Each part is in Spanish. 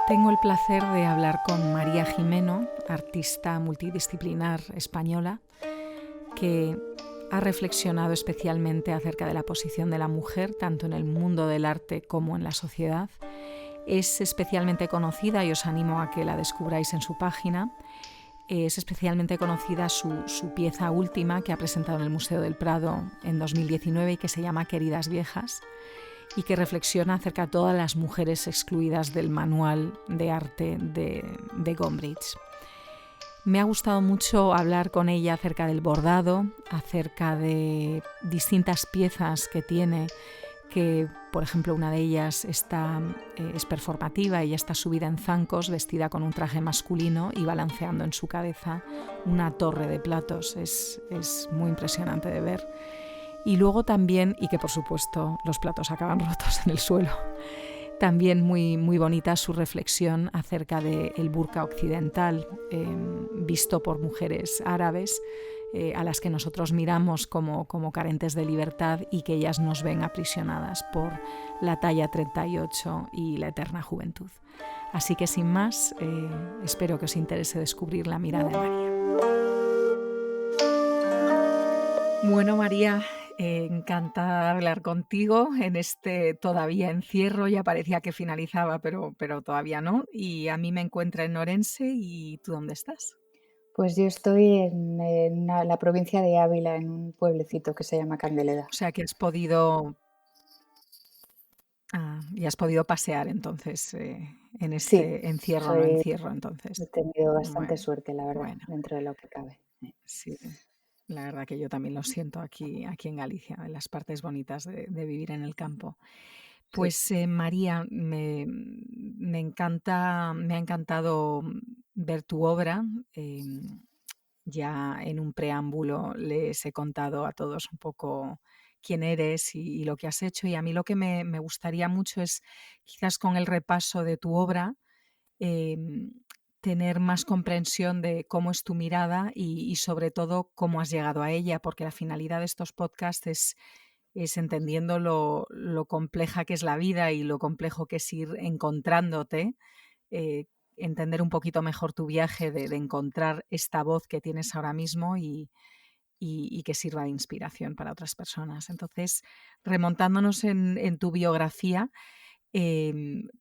Tengo el placer de hablar con María Jimeno, artista multidisciplinar española, que ha reflexionado especialmente acerca de la posición de la mujer, tanto en el mundo del arte como en la sociedad. Es especialmente conocida, y os animo a que la descubráis en su página, es especialmente conocida su pieza última que ha presentado en el Museo del Prado en 2019 y que se llama Queridas Viejas, y que reflexiona acerca de todas las mujeres excluidas del manual de arte de Gombrich. Me ha gustado mucho hablar con ella acerca del bordado, acerca de distintas piezas que tiene, que por ejemplo una de ellas es performativa. Ella está subida en zancos, vestida con un traje masculino y balanceando en su cabeza una torre de platos. Es muy impresionante de ver. Y luego también, y que por supuesto los platos acaban rotos en el suelo, también muy, muy bonita su reflexión acerca del burka occidental, visto por mujeres árabes, a las que nosotros miramos como carentes de libertad, y que ellas nos ven aprisionadas por la talla 38 y la eterna juventud. Así que sin más, espero que os interese descubrir la mirada de María. Bueno, María, encantada de hablar contigo en este todavía encierro. Ya parecía que finalizaba, pero todavía no. Y a mí me encuentra en Orense. ¿Y tú dónde estás? Pues yo estoy en la provincia de Ávila, en un pueblecito que se llama Candeleda. O sea que has podido, y has podido pasear entonces en Sí, este encierro, no soy encierro he entonces. tenido bastante Bueno, suerte, la verdad, bueno, dentro de lo que cabe. sí. La verdad que yo también lo siento aquí en Galicia, en las partes bonitas de vivir en el campo. Sí. Pues María, me ha encantado ver tu obra. Ya en un preámbulo les he contado a todos un poco quién eres y lo que has hecho. Y a mí lo que me gustaría mucho es, quizás con el repaso de tu obra, em, tener más comprensión de cómo es tu mirada y sobre todo cómo has llegado a ella, porque la finalidad de estos podcasts es entendiendo lo compleja que es la vida y lo complejo que es ir encontrándote, eh, entender un poquito mejor tu viaje de encontrar esta voz que tienes ahora mismo y que sirva de inspiración para otras personas. Entonces, remontándonos en tu biografía,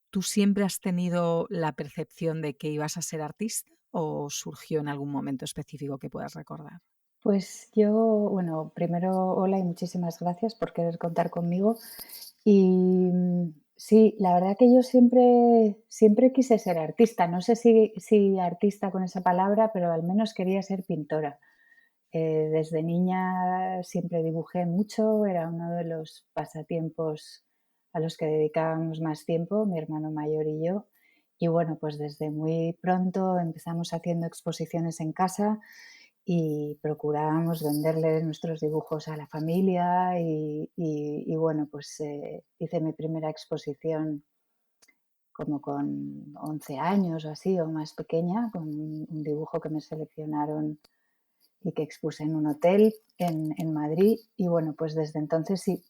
¿tú siempre has tenido la percepción de que ibas a ser artista o surgió en algún momento específico que puedas recordar? Pues yo, bueno, primero, hola y muchísimas gracias por querer contar conmigo. Y sí, la verdad que yo siempre quise ser artista. No sé si artista con esa palabra, pero al menos quería ser pintora. Desde niña siempre dibujé mucho, era uno de los pasatiempos a los que dedicábamos más tiempo, mi hermano mayor y yo. Y bueno, pues desde muy pronto empezamos haciendo exposiciones en casa y procurábamos venderle nuestros dibujos a la familia y bueno, pues hice mi primera exposición como con 11 años o así, o más pequeña, con un dibujo que me seleccionaron y que expuse en un hotel en Madrid. Y bueno, pues desde entonces sí,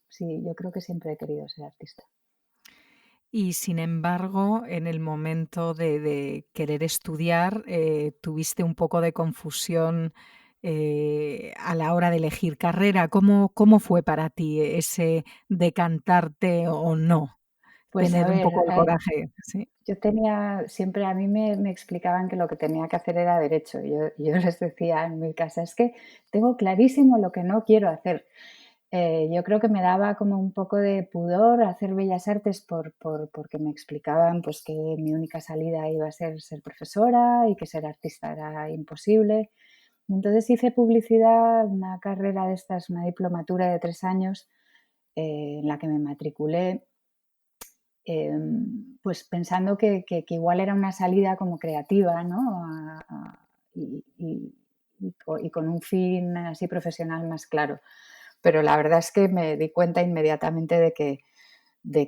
yo creo que siempre he querido ser artista. Y sin embargo, en el momento de querer estudiar, tuviste un poco de confusión a la hora de elegir carrera. ¿Cómo fue para ti ese decantarte o no? Pues a Tener un ver, poco el coraje, sí. yo tenía, siempre a mí me explicaban que lo que tenía que hacer era derecho. Yo les decía en mi casa, es que tengo clarísimo lo que no quiero hacer. Yo creo que me daba como un poco de pudor hacer bellas artes porque me explicaban pues que mi única salida iba a ser profesora y que ser artista era imposible. Entonces hice publicidad, una carrera de estas, una diplomatura de 3 años, en la que me matriculé, pues pensando que igual era una salida como creativa, ¿no? Y con un fin así profesional más claro. Pero la verdad es que me di cuenta inmediatamente de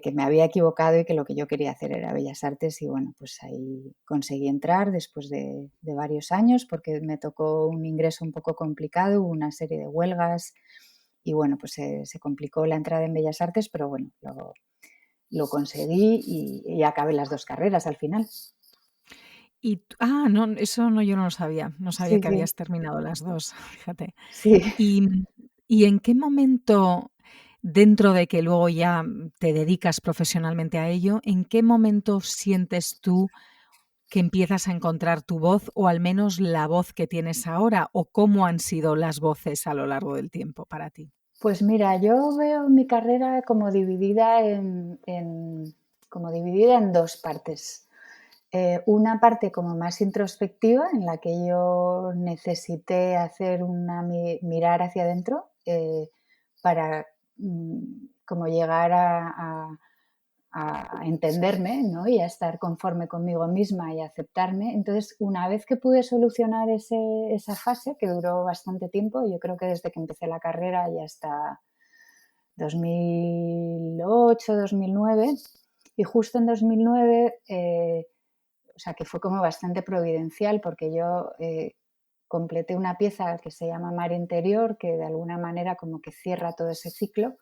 que me había equivocado y que lo que yo quería hacer era Bellas Artes y bueno, pues ahí conseguí entrar después de varios años porque me tocó un ingreso un poco complicado, hubo una serie de huelgas y bueno, pues se complicó la entrada en Bellas Artes, pero bueno, lo conseguí y acabé las dos carreras al final. No, eso no, yo no lo sabía. No sabía Sí, que sí, habías terminado las 2, fíjate. sí. ¿Y, y en qué momento, dentro de que luego ya te dedicas profesionalmente a ello, en qué momento sientes tú que empiezas a encontrar tu voz o al menos la voz que tienes ahora o cómo han sido las voces a lo largo del tiempo para ti? Pues mira, yo veo mi carrera como dividida como dividida en 2 partes. Una parte como más introspectiva, en la que yo necesité hacer una mirar hacia adentro, para, como llegar a entenderme, ¿no? Y a estar conforme conmigo misma y a aceptarme. Entonces, una vez que pude solucionar esa fase, que duró bastante tiempo, yo creo que desde que empecé la carrera y hasta 2008, 2009, y justo en 2009, o sea, que fue como bastante providencial porque yo completé una pieza que se llama Mar Interior, que de alguna manera como que cierra todo ese ciclo.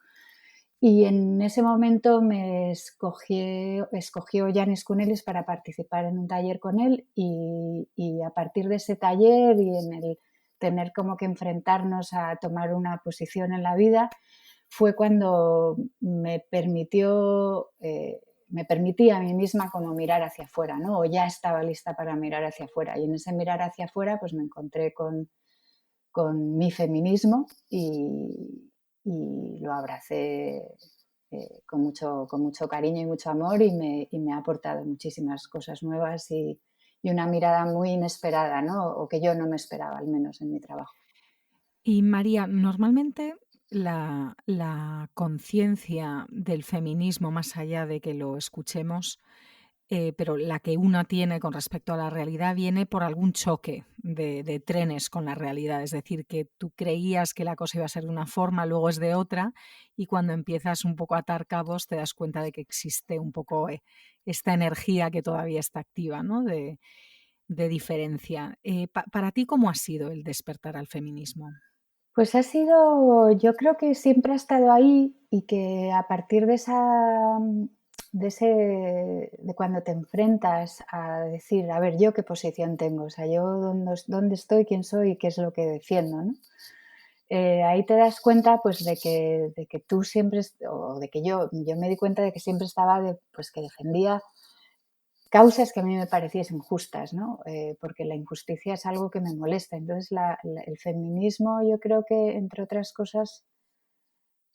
Y en ese momento escogió Yanis Kunelis para participar en un taller con él y a partir de ese taller y en el tener como que enfrentarnos a tomar una posición en la vida, fue cuando me permití a mí misma como mirar hacia afuera, ¿no? O ya estaba lista para mirar hacia afuera. Y en ese mirar hacia afuera, pues me encontré con mi feminismo y lo abracé con mucho cariño y mucho amor y me ha aportado muchísimas cosas nuevas y una mirada muy inesperada, ¿no? O que yo no me esperaba, al menos en mi trabajo. Y María, normalmente la conciencia del feminismo, más allá de que lo escuchemos, pero la que una tiene con respecto a la realidad viene por algún choque de trenes con la realidad. Es decir, que tú creías que la cosa iba a ser de una forma, luego es de otra, y cuando empiezas un poco a atar cabos te das cuenta de que existe un poco esta energía que todavía está activa, ¿no? De diferencia. Para ti, ¿cómo ha sido el despertar al feminismo? Pues ha sido, yo creo que siempre ha estado ahí y que a partir de esa, de cuando te enfrentas a decir, a ver, yo qué posición tengo, o sea, yo dónde estoy, quién soy y qué es lo que defiendo, ¿no? Ahí te das cuenta, pues, de que tú siempre, o de que yo me di cuenta de que siempre estaba, pues, que defendía causas que a mí me pareciesen justas, ¿no? Porque la injusticia es algo que me molesta. Entonces, el feminismo, yo creo que, entre otras cosas,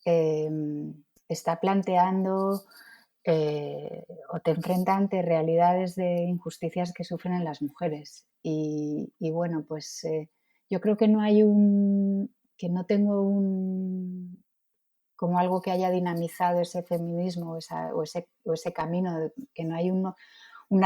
está planteando o te enfrenta ante realidades de injusticias que sufren las mujeres. Y bueno, pues yo creo que no hay que no tengo como algo que haya dinamizado ese feminismo o ese camino, que no hay una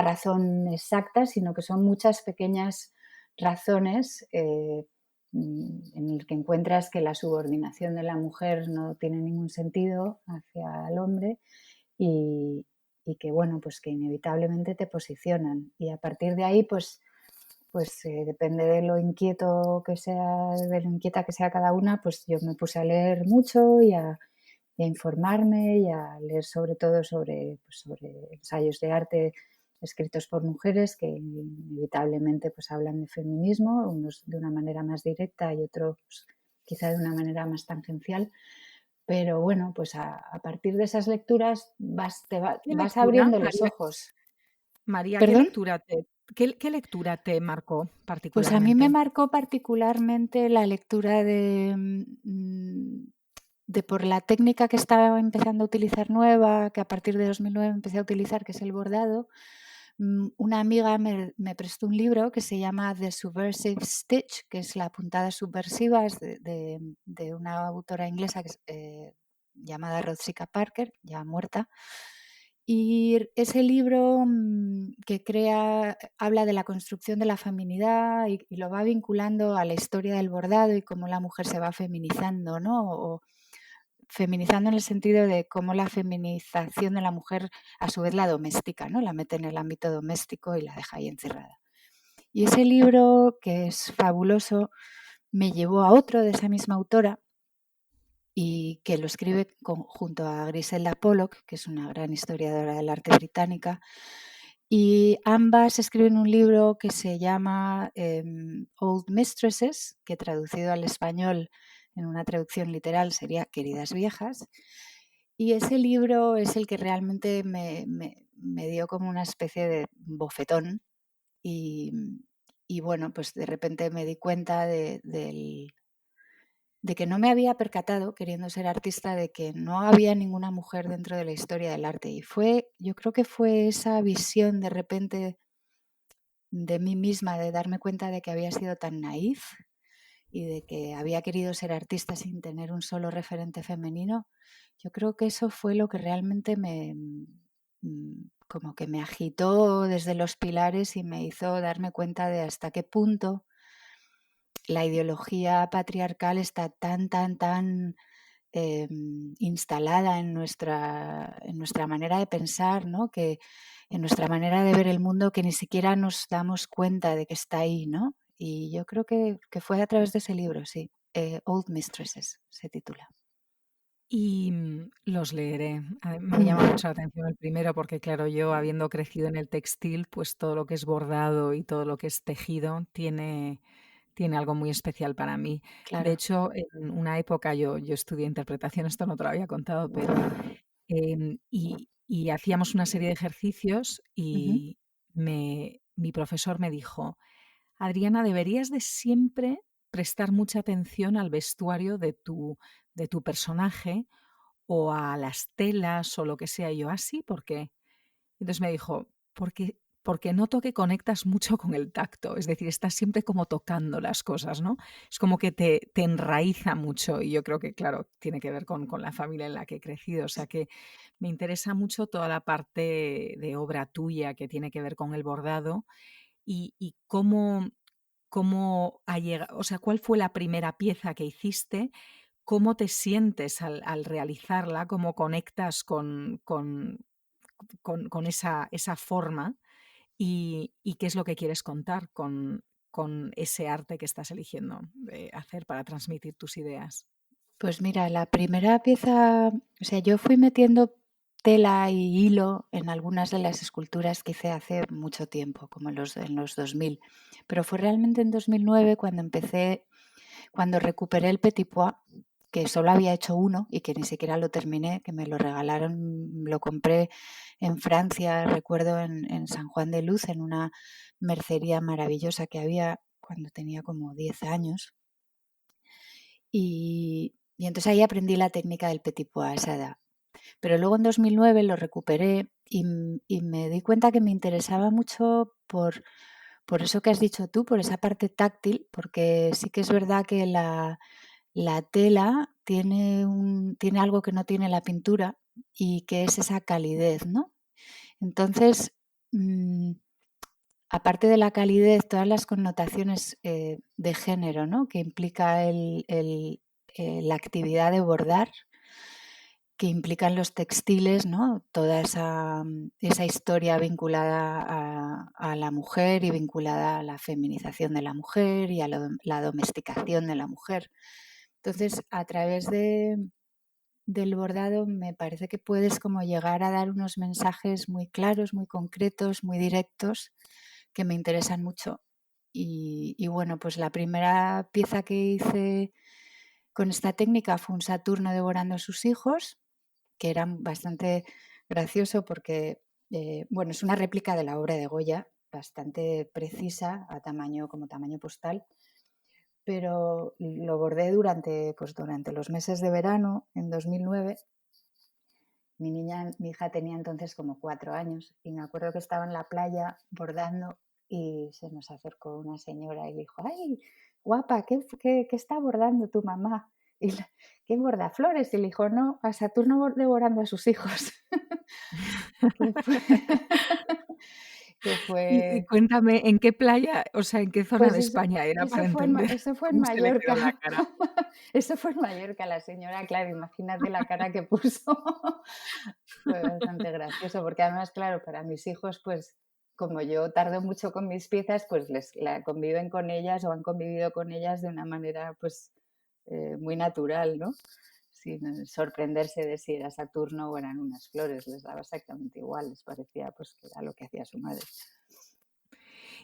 razón exacta, sino que son muchas pequeñas razones en el que encuentras que la subordinación de la mujer no tiene ningún sentido hacia el hombre y, y que, bueno, pues que inevitablemente te posicionan. Y a partir de ahí, pues depende de lo inquieto que sea, de lo inquieta que sea cada una, pues yo me puse a leer mucho y a informarme y a leer sobre todo sobre ensayos de arte escritos por mujeres que inevitablemente pues hablan de feminismo, unos de una manera más directa y otros quizá de una manera más tangencial. Pero bueno, pues a partir de esas lecturas ¿Qué vas lectura, abriendo los María? ojos. María, ¿Perdón? qué lectura te marcó Pues a mí me particularmente? marcó particularmente la lectura de por la técnica que estaba empezando a utilizar nueva, que a partir de 2009 empecé a utilizar, que es el bordado. Una amiga me prestó un libro que se llama The Subversive Stitch, que es la puntada subversiva, es de una autora inglesa que llamada Rothsika Parker, ya muerta. Y ese libro que habla de la construcción de la feminidad y lo va vinculando a la historia del bordado y cómo la mujer se va feminizando, ¿no? O feminizando en el sentido de cómo la feminización de la mujer a su vez la doméstica, ¿no? La mete en el ámbito doméstico y la deja ahí encerrada. Y ese libro, que es fabuloso, me llevó a otro de esa misma autora y que lo escribe junto a Griselda Pollock, que es una gran historiadora del arte británica, Y ambas escriben un libro que se llama Old Mistresses, que traducido al español en una traducción literal sería Queridas Viejas. Y ese libro es el que realmente me dio como una especie de bofetón y, y bueno, pues de repente me di cuenta de que no me había percatado, queriendo ser artista, de que no había ninguna mujer dentro de la historia del arte. Y yo creo que fue esa visión de repente de mí misma, de darme cuenta de que había sido tan naif y de que había querido ser artista sin tener un solo referente femenino. Yo creo que eso fue lo que realmente como que me agitó desde los pilares y me hizo darme cuenta de hasta qué punto la ideología patriarcal está tan instalada en nuestra manera de pensar, ¿no? Que en nuestra manera de ver el mundo, que ni siquiera nos damos cuenta de que está ahí, ¿no? Y yo creo que fue a través de ese libro, sí. Old Mistresses se titula. Y los leeré. Me llama mucho la atención el primero porque, claro, yo habiendo crecido en el textil, pues todo lo que es bordado y todo lo que es tejido tiene algo muy especial para mí. De Claro. hecho, en una época yo estudié interpretación, esto no te lo había contado, pero y hacíamos una serie de ejercicios Ujú. y mi profesor me dijo: Adriana, deberías de siempre prestar mucha atención al vestuario de tu personaje o a las telas o lo que sea. Y yo, así, ¿por qué? Entonces me dijo, porque noto que conectas mucho con el tacto, es decir, estás siempre como tocando las cosas, ¿no? Es como que te enraiza mucho y yo creo que, claro, tiene que ver con la familia en la que he crecido, o sea que me interesa mucho toda la parte de obra tuya que tiene que ver con el bordado y cómo ha llegado, o sea, cuál fue la primera pieza que hiciste, cómo te sientes al realizarla, cómo conectas con esa forma y qué es lo que quieres contar con ese arte que estás eligiendo hacer para transmitir tus ideas. Pues mira, la primera pieza, o sea, yo fui metiendo tela y hilo en algunas de las esculturas que hice hace mucho tiempo, como en los 2000, pero fue realmente en 2009 cuando cuando recuperé el Petit Pois, que solo había hecho uno y que ni siquiera lo terminé, que me lo regalaron, lo compré en Francia, recuerdo en San Juan de Luz, en una mercería maravillosa que había cuando tenía como 10 años. Y entonces ahí aprendí la técnica del Petit Pois a esa edad. Pero luego en 2009 lo recuperé y me di cuenta que me interesaba mucho por eso que has dicho tú, por esa parte táctil, porque sí que es verdad que la tela tiene algo que no tiene la pintura y que es esa calidez, ¿no? Entonces, mm, aparte de la calidez, todas las connotaciones de género, ¿no? Que implica la actividad de bordar, que implican los textiles, ¿no? Toda esa historia vinculada a la mujer y vinculada a la feminización de la mujer y a la domesticación de la mujer. Entonces, a través del bordado me parece que puedes como llegar a dar unos mensajes muy claros, muy concretos, muy directos, que me interesan mucho. Y bueno, pues la primera pieza que hice con esta técnica fue un Saturno devorando a sus hijos, que era bastante gracioso porque, bueno, es una réplica de la obra de Goya, bastante precisa, como tamaño postal, pero lo bordé durante los meses de verano en 2009. Mi hija tenía entonces como 4 años y me acuerdo que estaba en la playa bordando y se nos acercó una señora y le dijo, ¡ay, guapa, qué está bordando tu mamá! Y ¿qué borda? ¿Flores? Y le dijo, no, a Saturno devorando a sus hijos. que fue, que Y fue cuéntame, ¿en qué playa, o sea, en qué zona Pues de España era para entender eso fue en cómo se le quedó la Mallorca. cara? Eso fue en Mallorca, la señora, claro, imagínate la cara que puso. Fue bastante gracioso, porque además, claro, para mis hijos, pues como yo tardo mucho con mis piezas, pues conviven con ellas o han convivido con ellas de una manera, pues, muy natural, ¿no? sin sorprenderse de si era Saturno o eran unas flores, les daba exactamente igual, les parecía pues que era lo que hacía su madre.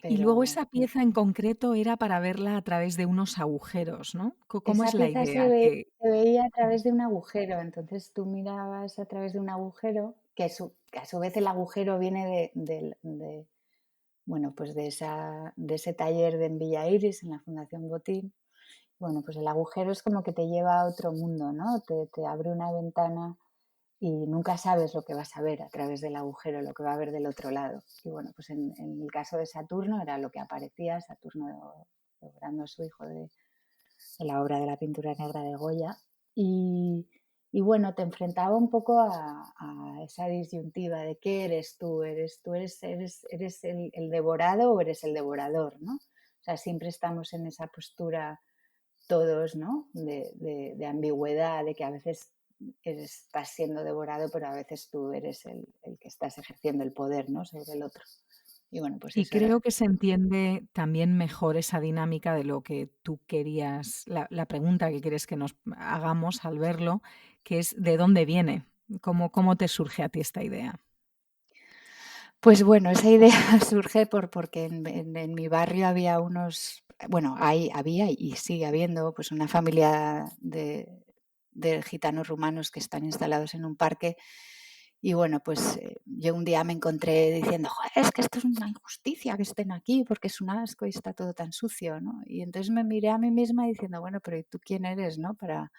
Y luego Pero esa pieza en concreto era para verla a través de unos agujeros, ¿no? ¿Cómo esa es la pieza idea? Que se veía a través de un agujero, entonces tú mirabas a través de un agujero, que a su vez el agujero viene bueno, pues de ese taller de en Villa Iris, en la Fundación Botín. Bueno, pues el agujero es como que te lleva a otro mundo, ¿no? Te abre una ventana y nunca sabes lo que vas a ver a través del agujero, lo que va a ver del otro lado. Y bueno, pues en el caso de Saturno era lo que aparecía, Saturno logrando a su hijo de la obra de la pintura negra de Goya. Y, y bueno, te enfrentaba un poco a esa disyuntiva de qué eres tú, eres el devorado o eres el devorador, ¿no? O sea, siempre estamos en esa postura todos, ¿no? De ambigüedad, de que a veces estás siendo devorado, pero a veces tú eres el que estás ejerciendo el poder, ¿no? Sobre el otro. Y bueno, pues y eso era. creo que se entiende también mejor esa dinámica de lo que tú querías, la pregunta que quieres que nos hagamos al verlo, que es ¿de dónde viene? ¿Cómo te surge a ti esta idea? Pues bueno, esa idea surge porque en mi barrio había unos, bueno, había y sigue habiendo pues una familia de gitanos rumanos que están instalados en un parque. Y bueno, pues yo un día me encontré diciendo, joder, es que esto es una injusticia que estén aquí porque es un asco y está todo tan sucio, ¿no? Y entonces me miré a mí misma diciendo, bueno, pero ¿y tú quién eres, no? Para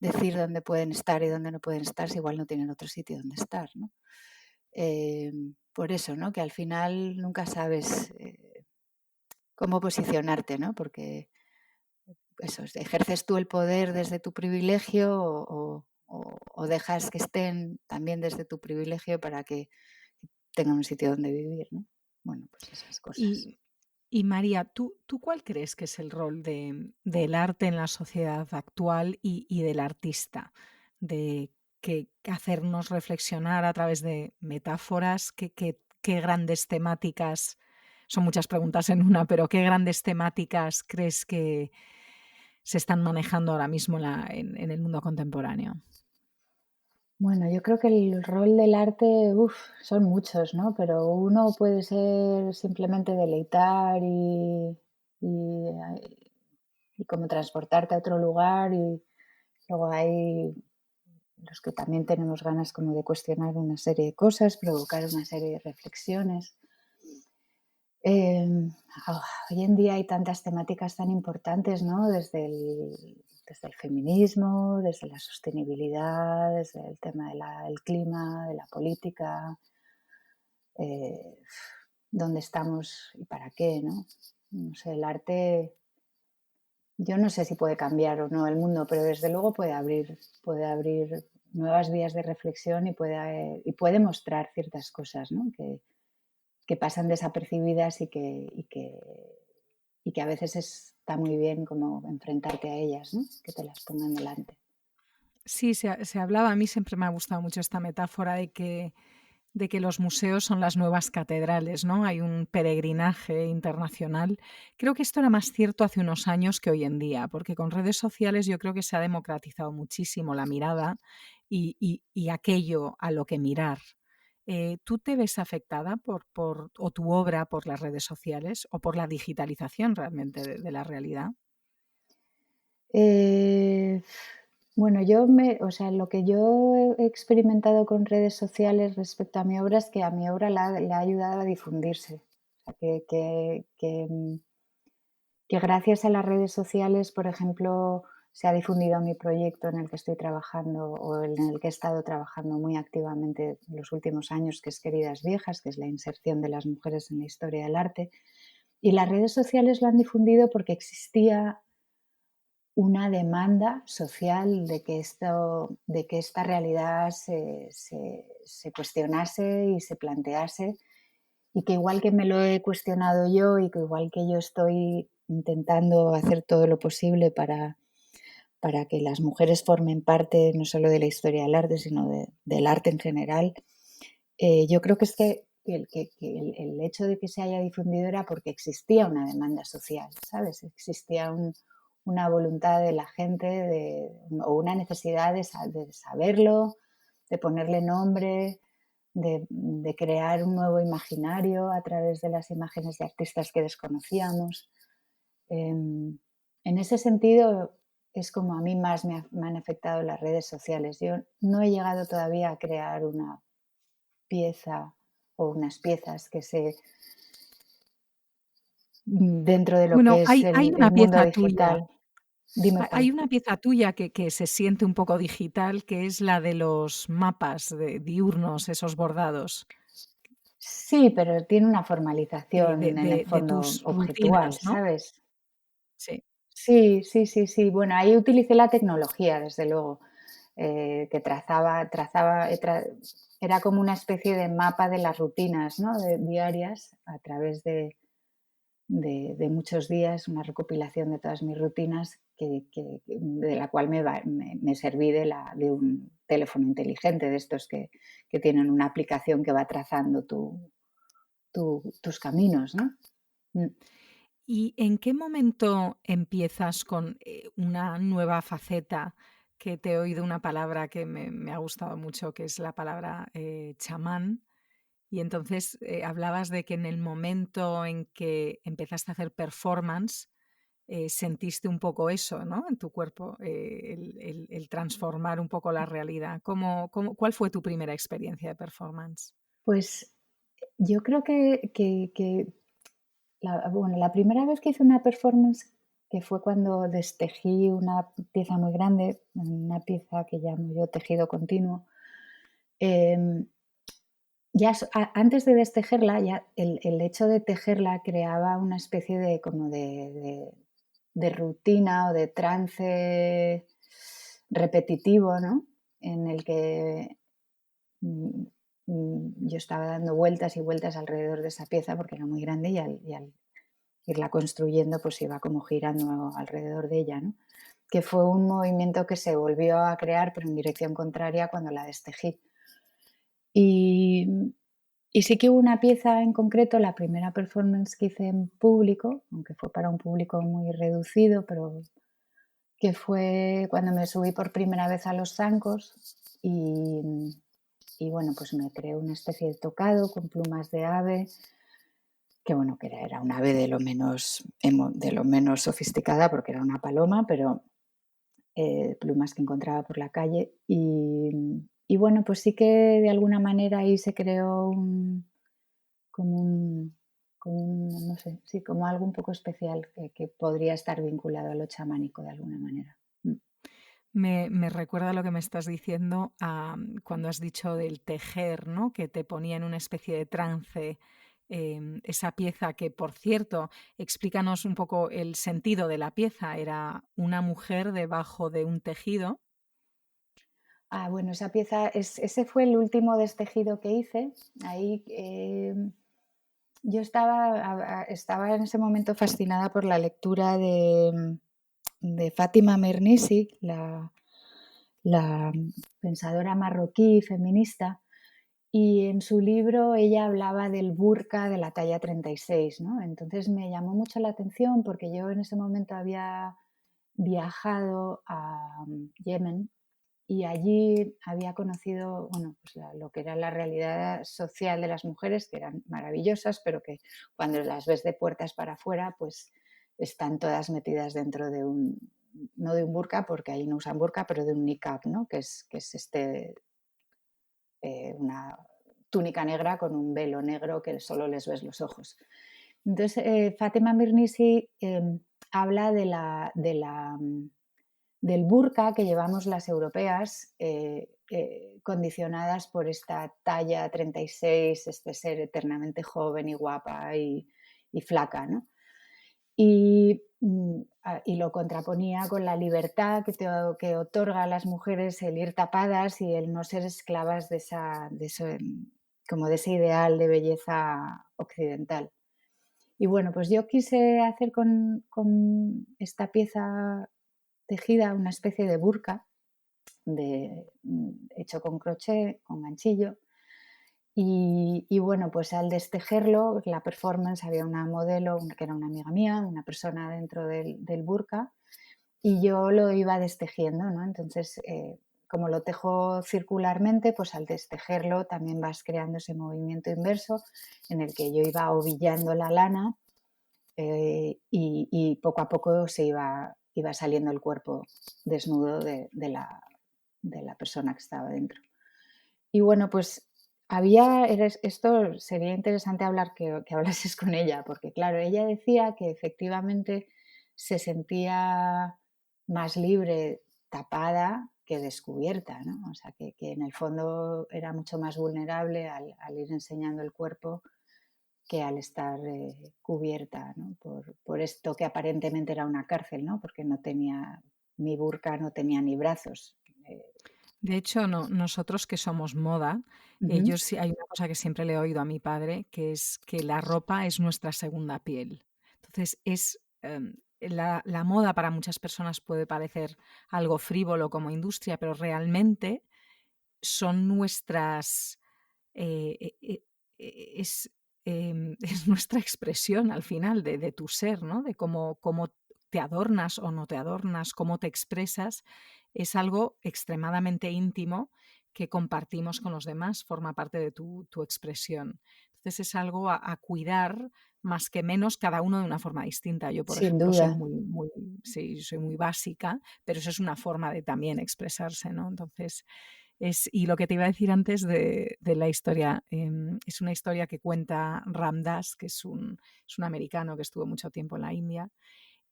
decir dónde pueden estar y dónde no pueden estar si igual no tienen otro sitio donde estar, ¿no? Por eso, ¿no? Que al final nunca sabes cómo posicionarte, ¿no? Porque eso, ejerces tú el poder desde tu privilegio o dejas que estén también desde tu privilegio para que tengan un sitio donde vivir, ¿no? Bueno, pues esas cosas. Y, y María, ¿tú cuál crees que es el rol del arte en la sociedad actual y del artista? De que hacernos reflexionar a través de metáforas, qué grandes temáticas, son muchas preguntas en una, pero qué grandes temáticas crees que se están manejando ahora mismo en el mundo contemporáneo? Bueno, yo creo que el rol del arte, son muchos, ¿no? Pero uno puede ser simplemente deleitar y como transportarte a otro lugar y luego hay los que también tenemos ganas como de cuestionar una serie de cosas, provocar una serie de reflexiones. Eh, Hoy en día hay tantas temáticas tan importantes, ¿no? Desde el feminismo, desde la sostenibilidad, desde el tema del clima, de la política, eh, dónde estamos y para qué, ¿no? No sé, el arte, yo no sé si puede cambiar o no el mundo, pero desde luego puede abrir nuevas vías de reflexión y puede mostrar ciertas cosas, ¿no? Que pasan desapercibidas y que a veces está muy bien como enfrentarte a ellas, ¿no? Que te las pongan delante. Sí, se hablaba, a mí siempre me ha gustado mucho esta metáfora de que los museos son las nuevas catedrales, ¿no? Hay un peregrinaje internacional. Creo que esto era más cierto hace unos años que hoy en día, porque con redes sociales yo creo que se ha democratizado muchísimo la mirada y aquello a lo que mirar. ¿Tú te ves afectada o tu obra por las redes sociales o por la digitalización realmente de la realidad? Eh, bueno, o sea, lo que yo he experimentado con redes sociales respecto a mi obra es que a mi obra le ha ayudado a difundirse. O sea, que gracias a las redes sociales, por ejemplo, se ha difundido mi proyecto en el que estoy trabajando o en el que he estado trabajando muy activamente en los últimos años, que es Queridas Viejas, que es la inserción de las mujeres en la historia del arte. Y las redes sociales lo han difundido porque existía una demanda social de que esta realidad se cuestionase y se plantease, y que igual que me lo he cuestionado yo y que igual que yo estoy intentando hacer todo lo posible para que las mujeres formen parte no solo de la historia del arte, sino del arte en general, yo creo que es que el hecho de que se haya difundido era porque existía una demanda social, ¿sabes? Existía una voluntad de la gente o una necesidad de saberlo, de ponerle nombre, de crear un nuevo imaginario a través de las imágenes de artistas que desconocíamos. En ese sentido, es como a mí más me han afectado las redes sociales. Yo no he llegado todavía a crear una pieza o unas piezas que se dentro de lo Bueno, que es hay el una mundo pieza tuya, digital. Dime hay cuál. una pieza tuya que se siente un poco digital, que es la de los mapas de diurnos, esos bordados, Sí, pero tiene una de formalización en el de fondo tus objetual, rutinas, ¿no? ¿sabes? Sí. Sí, sí, sí, sí. Bueno, ahí utilicé la tecnología, desde luego, que era como una especie de mapa de las rutinas, ¿no? Diarias a través de muchos días, una recopilación de todas mis rutinas de la cual me serví de un teléfono inteligente, de estos que tienen una aplicación que va trazando tus caminos, ¿no? Mm. ¿Y en qué momento empiezas con, una nueva faceta? Que te he oído una palabra que me ha gustado mucho, que es la palabra, chamán. Y entonces, hablabas de que en el momento en que empezaste a hacer performance, sentiste un poco eso, ¿no? En tu cuerpo, el transformar un poco la realidad. ¿Cuál fue tu primera experiencia de performance? Pues yo creo que la primera vez que hice una performance, que fue cuando destejí una pieza muy grande, una pieza que llamo yo tejido continuo, em, antes de destejerla, ya el hecho de tejerla creaba una especie de como de rutina o de trance repetitivo, ¿no? En el que mm, yo estaba dando vueltas y vueltas alrededor de esa pieza porque era muy grande y al irla construyendo pues iba como girando alrededor de ella, ¿no? Que fue un movimiento que se volvió a crear pero en dirección contraria cuando la destejí. Y, y sí que hubo una pieza en concreto, la primera performance que hice en público, aunque fue para un público muy reducido, pero que fue cuando me subí por primera vez a los zancos y bueno, pues me creé una especie de tocado con plumas de ave, que bueno, que era un ave de lo menos sofisticada porque era una paloma, pero plumas que encontraba por la calle. Y bueno, pues sí que de alguna manera ahí se creó como un, no sé, sí, como algo un poco especial que podría estar vinculado a lo chamánico de alguna manera. Mm. Me recuerda lo que me estás diciendo a cuando has dicho del tejer, ¿no? Que te ponía en una especie de trance, esa pieza que, por cierto, explícanos un poco el sentido de la pieza. Era una mujer debajo de un tejido. Ah, bueno, ese fue el último destejido que hice. Ahí yo estaba en ese momento fascinada por la lectura de Fátima Mernissi, la pensadora marroquí feminista, y en su libro ella hablaba del burka de la talla 36, ¿no? Entonces me llamó mucho la atención porque yo en ese momento había viajado a Yemen y allí había conocido, bueno, pues lo que era la realidad social de las mujeres, que eran maravillosas, pero que cuando las ves de puertas para afuera, pues están todas metidas dentro no de un burka, porque ahí no usan burka, pero de un niqab, ¿no? Una túnica negra con un velo negro que solo les ves los ojos. Entonces, Fátima Mirnisi habla del burka que llevamos las europeas, condicionadas por esta talla 36, este ser eternamente joven y guapa y flaca, ¿no? Y lo contraponía con la libertad que otorga a las mujeres el ir tapadas y el no ser esclavas como de ese ideal de belleza occidental. Y bueno, pues yo quise hacer con esta pieza tejida una especie de burka hecho con crochet, con ganchillo. Y bueno, pues al destejerlo, la performance, había una modelo, que era una amiga mía, una persona dentro del burka, y yo lo iba destejiendo, ¿no? Entonces, como lo tejo circularmente, pues al destejerlo también vas creando ese movimiento inverso en el que yo iba ovillando la lana, y poco a poco iba saliendo el cuerpo desnudo de la persona que estaba dentro. Y bueno, pues esto sería interesante hablar, que hablases con ella, porque claro, ella decía que efectivamente se sentía más libre tapada que descubierta, ¿no? O sea, que en el fondo era mucho más vulnerable al ir enseñando el cuerpo que al estar cubierta, ¿no? Por esto que aparentemente era una cárcel, ¿no? Porque no tenía, mi burka no tenía ni brazos. eh, De hecho, no, nosotros que somos moda, Ujú. yo sí hay una cosa que siempre le he oído a mi padre, que es que la ropa es nuestra segunda piel. Entonces, la moda para muchas personas puede parecer algo frívolo como industria, pero realmente son nuestras, eh, eh, eh, es, es nuestra expresión al final de tu ser, ¿no? De cómo te adornas o no te adornas, cómo te expresas, es algo extremadamente íntimo que compartimos con los demás, forma parte de tu expresión. Entonces es algo a cuidar más que menos, cada uno de una forma distinta. Yo, por Sin ejemplo, soy duda. muy, sí, soy muy básica, pero eso es una forma de también expresarse, ¿no? Entonces, y lo que te iba a decir antes de la historia, es una historia que cuenta Ram Dass, que es un americano que estuvo mucho tiempo en la India,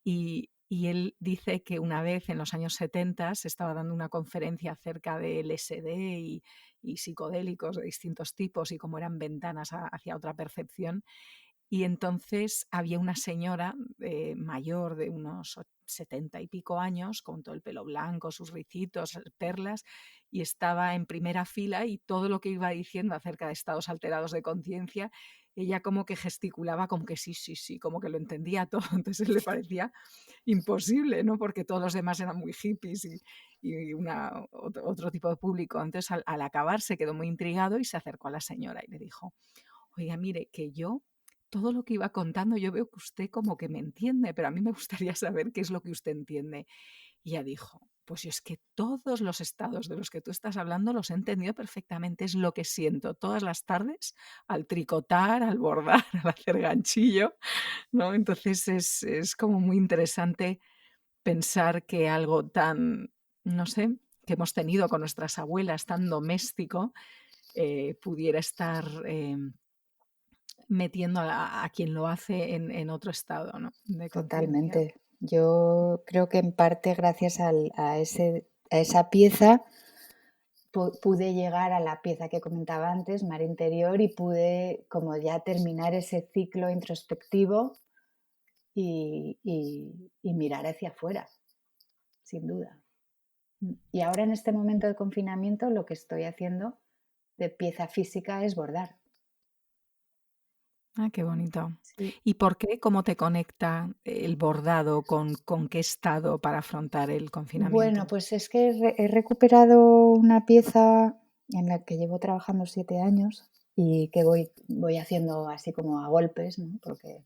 y él dice que una vez en los años 70 se estaba dando una conferencia acerca de LSD y psicodélicos de distintos tipos y cómo eran ventanas hacia otra percepción. Y entonces había una señora mayor de unos 70 y pico años, con todo el pelo blanco, sus ricitos, perlas, y estaba en primera fila y todo lo que iba diciendo acerca de estados alterados de conciencia, ella como que gesticulaba como que sí, sí, sí, como que lo entendía todo. Entonces le parecía imposible, ¿no? Porque todos los demás eran muy hippies y otro tipo de público. Entonces al acabar se quedó muy intrigado y se acercó a la señora y le dijo, oiga, mire, que yo todo lo que iba contando, yo veo que usted como que me entiende, pero a mí me gustaría saber qué es lo que usted entiende. Y ella dijo, pues yo es que todos los estados de los que tú estás hablando los he entendido perfectamente, es lo que siento todas las tardes al tricotar, al bordar, al hacer ganchillo, ¿no? Entonces es como muy interesante pensar que algo tan, no sé, que hemos tenido con nuestras abuelas, tan doméstico, pudiera estar metiendo a quien lo hace en otro estado, ¿no? De conciencia. Totalmente. Yo creo que en parte gracias a esa pieza pude llegar a la pieza que comentaba antes, Mar Interior, y pude como ya terminar ese ciclo introspectivo y mirar hacia afuera, sin duda. Y ahora en este momento de confinamiento lo que estoy haciendo de pieza física es bordar. Ah, qué bonito. Sí. ¿Y por qué? ¿Cómo te conecta el bordado con qué estado para afrontar el Bueno, confinamiento? pues es que he recuperado una pieza en la que llevo trabajando 7 años y que voy haciendo así como a golpes, ¿no? Porque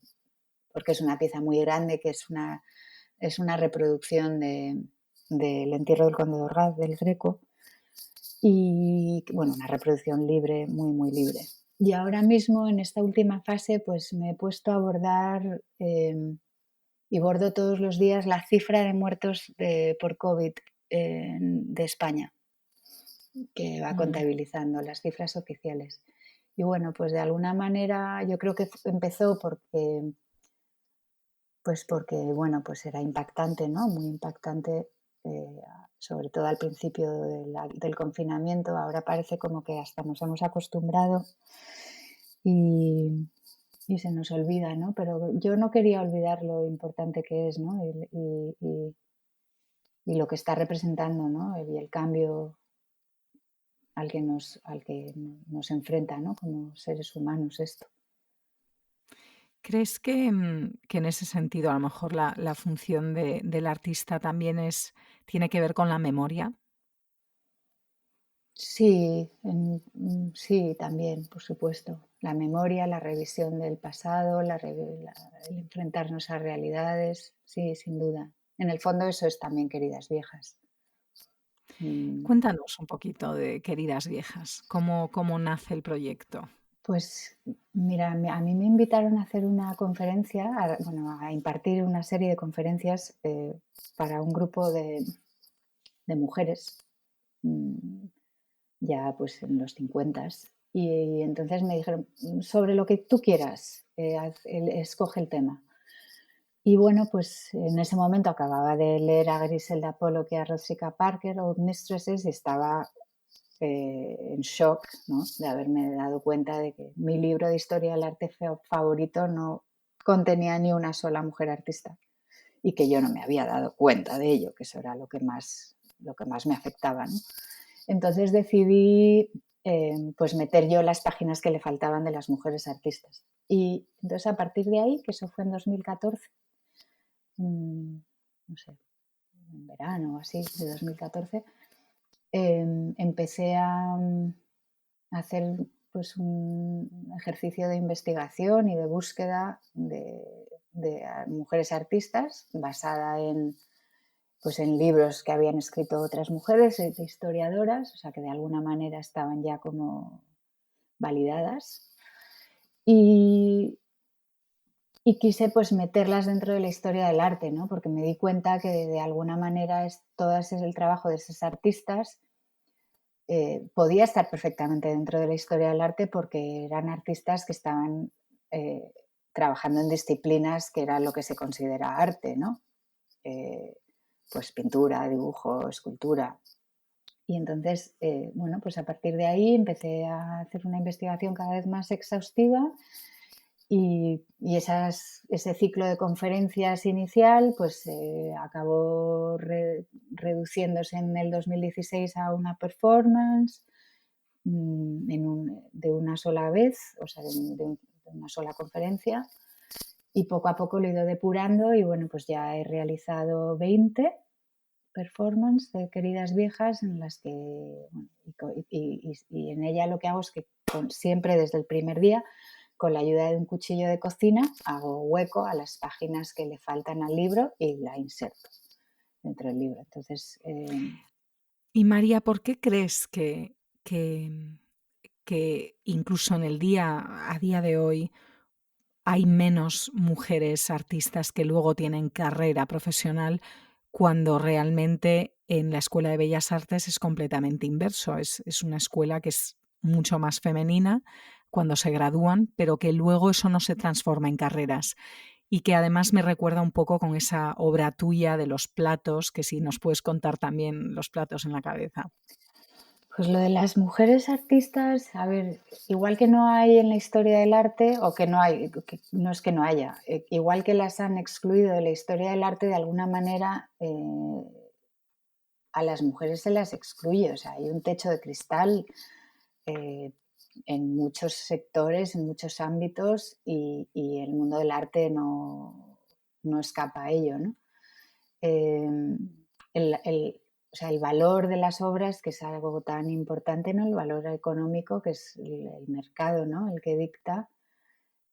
es una pieza muy grande, que es una reproducción del entierro del conde de Orgaz, del Greco, y bueno, una reproducción libre, muy, muy libre. Y ahora mismo, en esta última fase, pues me he puesto a bordar, y bordo todos los días la cifra de muertos por COVID de España, que va Ujú. contabilizando las cifras oficiales. Y bueno, pues de alguna manera yo creo que empezó porque, bueno, pues era impactante, ¿no? Muy impactante, eh, sobre todo al principio del confinamiento. Ahora parece como que hasta nos hemos acostumbrado y, y se nos olvida, ¿no? Pero yo no quería olvidar lo importante que es, ¿no? Y lo que está representando, ¿no? Y el cambio al que nos enfrenta, ¿no? Como seres humanos esto. ¿Crees que en ese sentido a lo mejor la función del artista también tiene que ver con la memoria? Sí, sí, también, por supuesto. La memoria, la revisión del pasado, el enfrentarnos a realidades, sí, sin duda. en el fondo eso es también Queridas Viejas. Mm, Cuéntanos un poquito de Queridas Viejas, ¿cómo nace el proyecto? Pues mira, a mí me invitaron a hacer una conferencia, bueno, a impartir una serie de conferencias para un grupo de mujeres, mm, ya pues en los 50, y entonces me dijeron, sobre lo que tú quieras, escoge el tema. Y bueno, pues en ese momento acababa de leer a Griselda Pollock y a Rosika Parker, Old Mistresses, y estaba en shock, ¿no? De haberme dado cuenta de que mi libro de historia del arte favorito no contenía ni una sola mujer artista y que yo no me había dado cuenta de ello, que eso era lo que más me afectaba, ¿no? Entonces decidí pues meter yo las páginas que le faltaban de las mujeres artistas. Y entonces a partir de ahí, que eso fue en 2014, no sé, en verano o así de 2014, empecé a hacer pues un ejercicio de investigación y de búsqueda de mujeres artistas basada pues en libros que habían escrito otras mujeres, de historiadoras, o sea que de alguna manera estaban ya como validadas. Y, y quise pues meterlas dentro de la historia del arte, ¿no? Porque me di cuenta que de alguna manera todo ese es el trabajo de esos artistas podía estar perfectamente dentro de la historia del arte porque eran artistas que estaban eh, trabajando en disciplinas que era lo que se considera arte, ¿no? Eh, pues pintura, dibujo, escultura. Y entonces, bueno, pues a partir de ahí empecé a hacer una investigación cada vez más exhaustiva y ese ciclo de conferencias inicial pues acabó reduciéndose en el 2016 a una performance de una sola vez, o sea, de una sola conferencia. Y poco a poco lo he ido depurando y bueno, pues ya he realizado 20 performances de Queridas Viejas en las que, bueno, y en ella lo que hago es que siempre desde el primer día, con la ayuda de un cuchillo de cocina, hago hueco a las páginas que le faltan al libro y la inserto dentro del libro. Entonces, Y María, ¿por qué crees que, que incluso en el a día de hoy, hay menos mujeres artistas que luego tienen carrera profesional, cuando realmente en la Escuela de Bellas Artes es completamente inverso? Es una escuela que es mucho más femenina cuando se gradúan, pero que luego eso no se transforma en carreras. Y que además me recuerda un poco con esa obra tuya de los platos, que si nos puedes contar también los platos en la cabeza. pues lo de las mujeres artistas, a ver, igual que no hay en la historia del arte, o que no hay, que no es que no haya, igual que las han excluido de la historia del arte, de alguna manera a las mujeres se las excluye. O sea, hay un techo de cristal eh, en muchos sectores, en muchos ámbitos, y el mundo del arte no escapa a ello, ¿no? Eh, o sea, el valor de las obras, que es algo tan importante, ¿no? El valor económico, que es el mercado, ¿no? El que dicta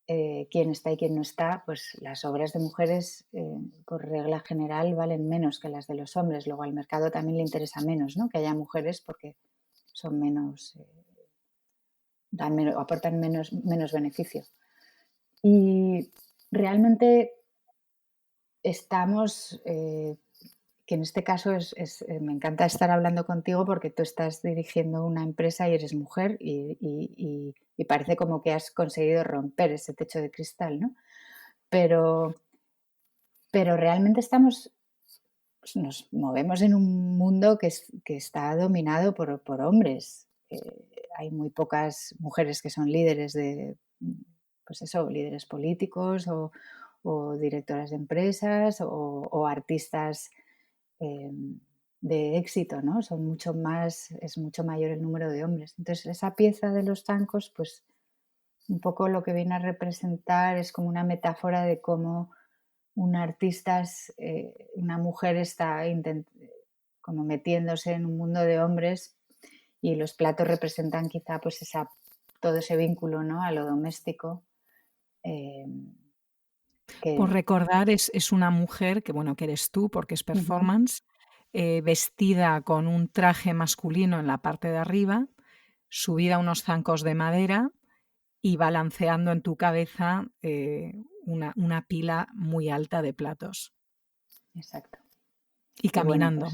quién está y quién no está, pues las obras de mujeres, por regla general, valen menos que las de los hombres. Luego al mercado también le interesa menos, ¿no? Que haya mujeres porque son menos, aportan menos beneficio. Y realmente estamos, que en este caso me encanta estar hablando contigo porque tú estás dirigiendo una empresa y eres mujer y parece como que has conseguido romper ese techo de cristal, ¿no? Pero, pero realmente pues nos movemos en un mundo que está dominado por hombres. Hay muy pocas mujeres que son líderes pues eso, líderes políticos o directoras de empresas o artistas eh, de éxito, ¿no? Es mucho mayor el número de hombres. Entonces, esa pieza de los zancos, pues un poco lo que viene a representar es como una metáfora de cómo una artista, una mujer está como metiéndose en un mundo de hombres y los platos representan quizá pues todo ese vínculo, ¿no? A lo doméstico. Eh, Por que recordar, es una mujer que, bueno, que eres tú, porque es ujú, performance, vestida con un traje masculino en la parte de arriba, subida a unos zancos de madera y balanceando en tu cabeza, una pila muy alta de platos. exacto. Y Y bueno, caminando, pues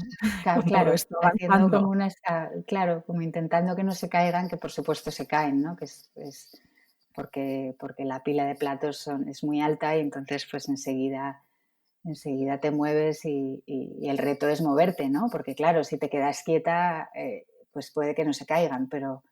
con todo claro, esto haciendo como avanzando. una claro, como intentando que no se caigan, que por supuesto se caen, ¿no? Que es porque la pila de platos es muy alta y entonces pues enseguida te mueves y el reto es moverte, ¿no? Porque claro, si te quedas quieta, pues puede que no se caigan, pero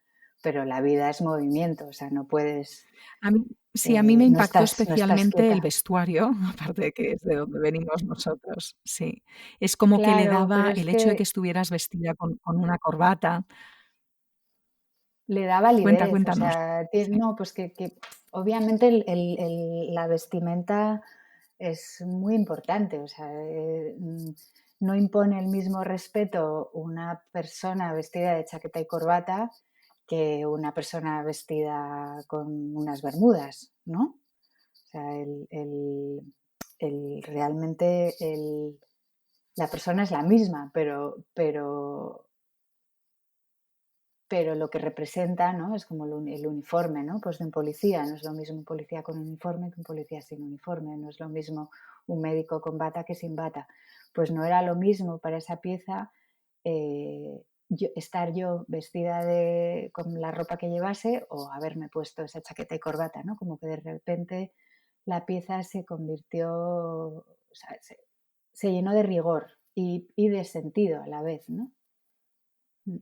la vida es movimiento, o sea, no puedes, A mí sí, a mí me no impactó estás especialmente el quieta. vestuario, aparte de que es de donde venimos nosotros, sí. Es como que le Claro, daba pero es el hecho de que que estuvieras vestida con una corbata. le da validez, o Cuéntanos. sea, Sí. no, pues que obviamente la vestimenta es muy importante, o sea, no impone el mismo respeto una persona vestida de chaqueta y corbata que una persona vestida con unas bermudas, ¿no? O sea, realmente la persona es la misma, pero lo que representa, ¿no? Es como el uniforme, ¿no? Pues de un policía, no es lo mismo un policía con uniforme que un policía sin uniforme, no es lo mismo un médico con bata que sin bata. Pues no era lo mismo para esa pieza estar yo vestida con la ropa que llevase o haberme puesto esa chaqueta y corbata, ¿no? Como que de repente la pieza se convirtió, o sea, se llenó de rigor y de sentido a la vez, ¿no? Mm.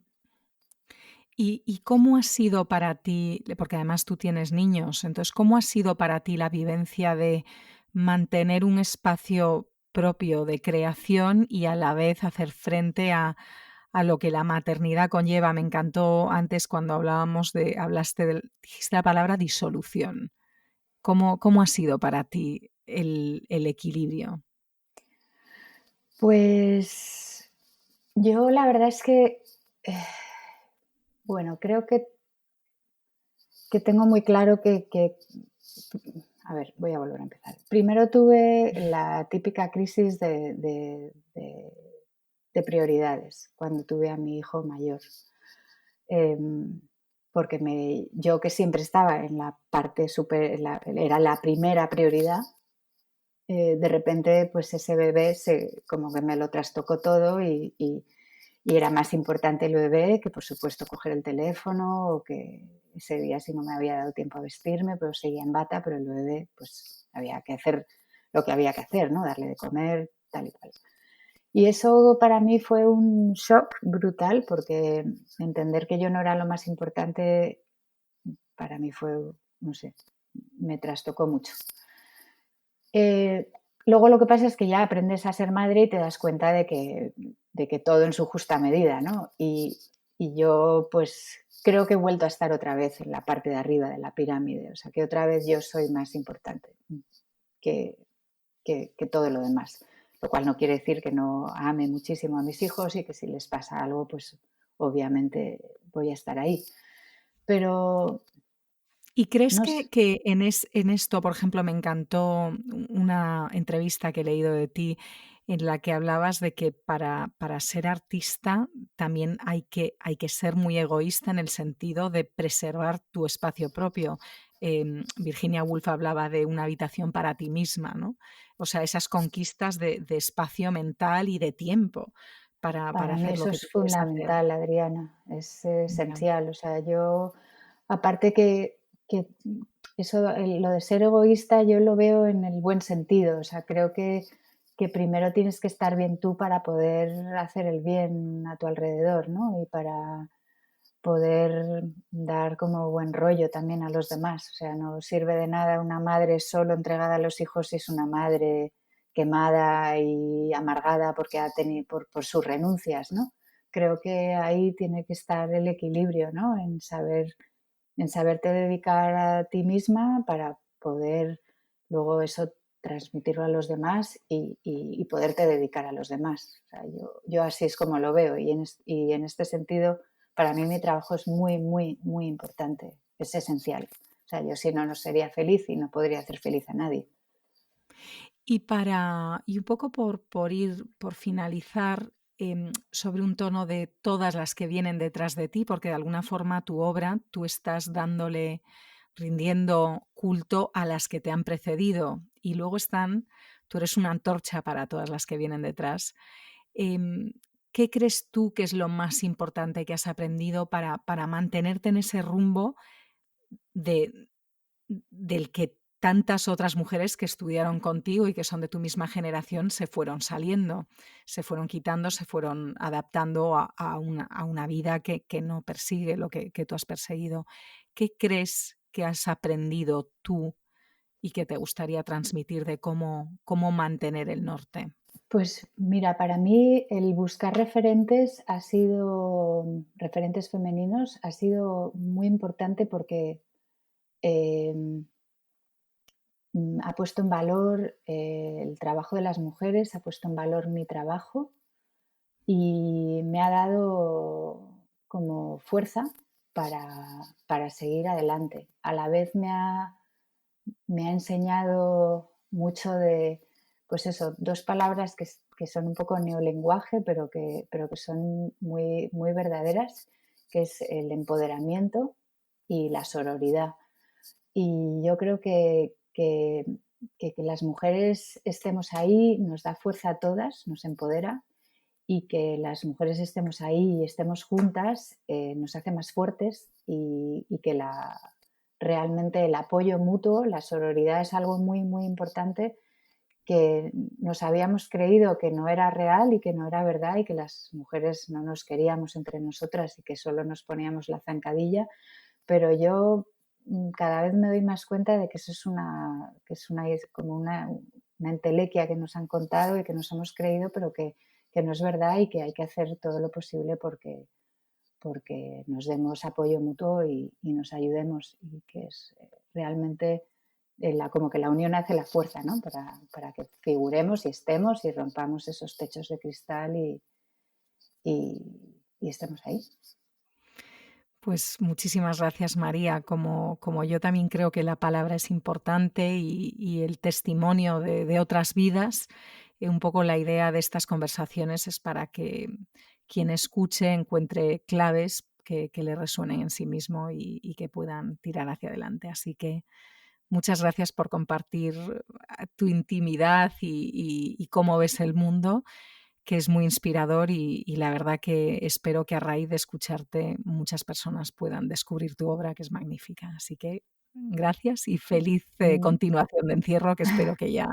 ¿Y cómo ha sido para ti? Porque además tú tienes niños, entonces, ¿cómo ha sido para ti la vivencia de mantener un espacio propio de creación y a la vez hacer frente a lo que la maternidad conlleva? Me encantó antes cuando dijiste la palabra disolución. ¿Cómo ha sido para ti el equilibrio? Pues yo la verdad es que, eh, bueno, creo que tengo muy claro a ver, voy a volver a empezar. Primero tuve la típica crisis de prioridades cuando tuve a mi hijo mayor. Em, Porque yo que siempre estaba en la parte super, era la primera prioridad, de repente pues ese bebé como que me lo trastocó todo y era más importante el bebé que, por supuesto, coger el teléfono o que ese día sí no me había dado tiempo a vestirme, pero seguía en bata, pero el bebé, pues había que hacer lo que había que hacer, ¿no? Darle de comer, tal y cual. Y eso para mí fue un shock brutal porque entender que yo no era lo más importante para mí fue, no sé, me trastocó mucho. Eh, Luego lo que pasa es que ya aprendes a ser madre y te das cuenta de que todo en su justa medida, ¿no? Y yo pues creo que he vuelto a estar otra vez en la parte de arriba de la pirámide, o sea que otra vez yo soy más importante que, que todo lo demás, lo cual no quiere decir que no ame muchísimo a mis hijos y que si les pasa algo pues obviamente voy a estar ahí. Pero ¿Y crees no sé, que en esto, por ejemplo, me encantó una entrevista que he leído de ti en la que hablabas de que para ser artista también hay que ser muy egoísta en el sentido de preservar tu espacio propio. Virginia Woolf hablaba de una habitación para ti misma, ¿no? O sea, esas conquistas de espacio mental y de tiempo para para mí hacer lo eso que tú es quieres hacer. fundamental, Adriana, es Ya. esencial. O sea, yo, aparte que eso, lo de ser egoísta, yo lo veo en el buen sentido. O sea, creo que primero tienes que estar bien tú para poder hacer el bien a tu alrededor, ¿no? Y para poder dar como buen rollo también a los demás. O sea, no sirve de nada una madre solo entregada a los hijos si es una madre quemada y amargada porque ha tenido por sus renuncias, ¿no? Creo que ahí tiene que estar el equilibrio, ¿no? En saberte dedicar a ti misma para poder luego eso transmitirlo a los demás y poderte dedicar a los demás. O sea, yo así es como lo veo y en este sentido para mí mi trabajo es muy, muy, muy importante, es esencial. O sea, yo si no, no sería feliz y no podría hacer feliz a nadie. Y un poco por finalizar, sobre un tono de todas las que vienen detrás de ti, porque de alguna forma tu obra, tú estás rindiendo culto a las que te han precedido y luego tú eres una antorcha para todas las que vienen detrás. Em, ¿Qué crees tú que es lo más importante que has aprendido para mantenerte en ese rumbo de del que tantas otras mujeres que estudiaron contigo y que son de tu misma generación se fueron saliendo, se fueron quitando, se fueron adaptando a una vida que no persigue lo que tú has perseguido? ¿Qué crees que has aprendido tú y que te gustaría transmitir de cómo mantener el norte? Pues mira, para mí el buscar referentes femeninos ha sido muy importante porque, em, ha puesto en valor, el trabajo de las mujeres, ha puesto en valor mi trabajo y me ha dado como fuerza para seguir adelante. A la vez me ha enseñado mucho de, pues eso, 2 palabras que son un poco neolenguaje, pero que son muy, muy verdaderas, que es el empoderamiento y la sororidad. Y yo creo que las mujeres estemos ahí nos da fuerza a todas, nos empodera, y que las mujeres estemos ahí y estemos juntas, nos hace más fuertes, y que realmente el apoyo mutuo, la sororidad es algo muy, muy importante, que nos habíamos creído que no era real y que no era verdad y que las mujeres no nos queríamos entre nosotras y que solo nos poníamos la zancadilla, pero yo cada vez me doy más cuenta de que eso es como una entelequia que nos han contado y que nos hemos creído, pero que no es verdad y que hay que hacer todo lo posible porque nos demos apoyo mutuo y nos ayudemos, y que es realmente como que la unión hace la fuerza, ¿no? Para que figuremos y estemos y rompamos esos techos de cristal y estemos ahí. Pues muchísimas gracias, María. Como yo también creo que la palabra es importante y el testimonio de otras vidas, un poco la idea de estas conversaciones es para que quien escuche encuentre claves que le resuenen en sí mismo y que puedan tirar hacia adelante. Así que muchas gracias por compartir tu intimidad y cómo ves el mundo, que es muy inspirador y la verdad que espero que a raíz de escucharte muchas personas puedan descubrir tu obra, que es magnífica. Así que gracias y feliz Mm, continuación de encierro, que espero que ya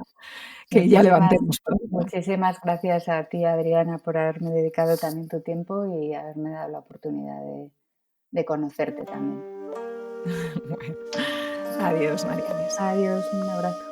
Muchísimas, levantemos pronto. muchísimas gracias a ti, Adriana, por haberme dedicado también tu tiempo y haberme dado la oportunidad de conocerte también. Bueno, adiós, María. Adiós. Adiós, un abrazo.